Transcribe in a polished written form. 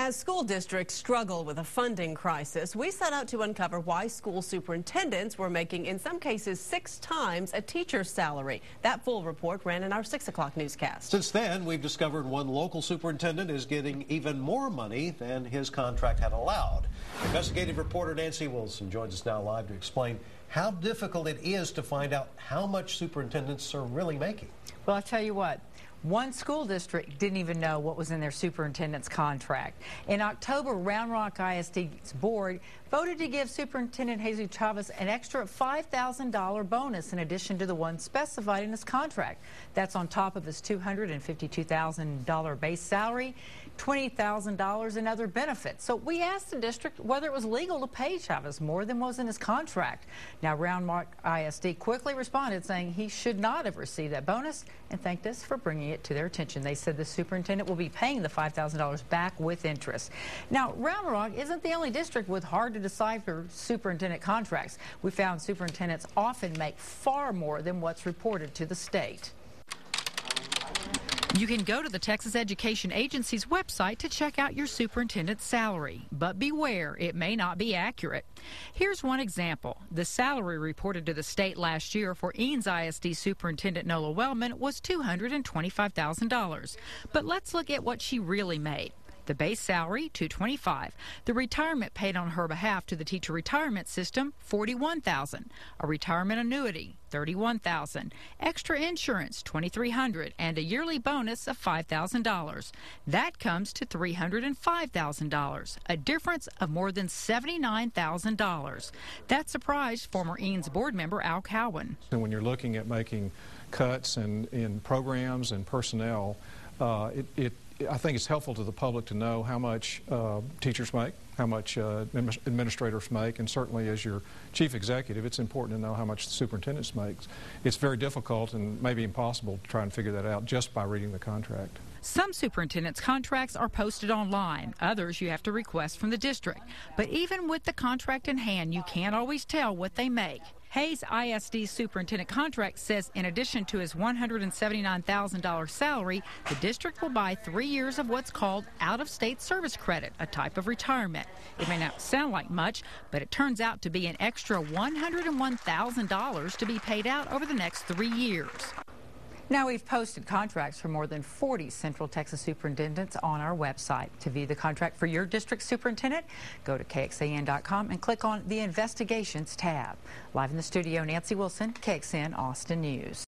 As school districts struggle with a funding crisis, we set out to uncover why school superintendents were making, in some cases, 6 times a teacher's salary. That full report ran in our 6 o'clock newscast. Since then, we've discovered one local superintendent is getting even more money than his contract had allowed. Investigative reporter Nancy Wilson joins us now live to explain how difficult it is to find out how much superintendents are really making. Well, I'll tell you what. One school district didn't even know what was in their superintendent's contract. In October, Round Rock ISD's board voted to give Superintendent Jesus Chavez an extra $5,000 bonus in addition to the one specified in his contract. That's on top of his $252,000 base salary, $20,000 in other benefits. So we asked the district whether it was legal to pay Chavez more than was in his contract. Now, Round Rock ISD quickly responded saying he should not have received that bonus and thanked us for bringing it to their attention. They said the superintendent will be paying the $5,000 back with interest. Now, Round Rock isn't the only district with hard to decipher superintendent contracts. We found superintendents often make far more than what's reported to the state. You can go to the Texas Education Agency's website to check out your superintendent's salary, but beware, it may not be accurate. Here's one example. The salary reported to the state last year for Eanes ISD Superintendent Nola Wellman was $225,000. But let's look at what she really made. The base salary, $225,000. The retirement paid on her behalf to the teacher retirement system, $41,000. A retirement annuity, $31,000. Extra insurance, $2,300, and a yearly bonus of $5,000. That comes to $305,000, a difference of more than $79,000. That surprised former Eanes board member Al Cowan. And when you're looking at making cuts in programs and personnel, I think it's helpful to the public to know how much teachers make, how much administrators make, and certainly as your chief executive, it's important to know how much the superintendent makes. It's very difficult and maybe impossible to try and figure that out just by reading the contract. Some superintendents' contracts are posted online. Others you have to request from the district. But even with the contract in hand, you can't always tell what they make. Hays ISD superintendent contract says in addition to his $179,000 salary, the district will buy 3 years of what's called out-of-state service credit, a type of retirement. It may not sound like much, but it turns out to be an extra $101,000 to be paid out over the next 3 years. Now, we've posted contracts for more than 40 Central Texas superintendents on our website. To view the contract for your district superintendent, go to KXAN.com and click on the Investigations tab. Live in the studio, Nancy Wilson, KXAN Austin News.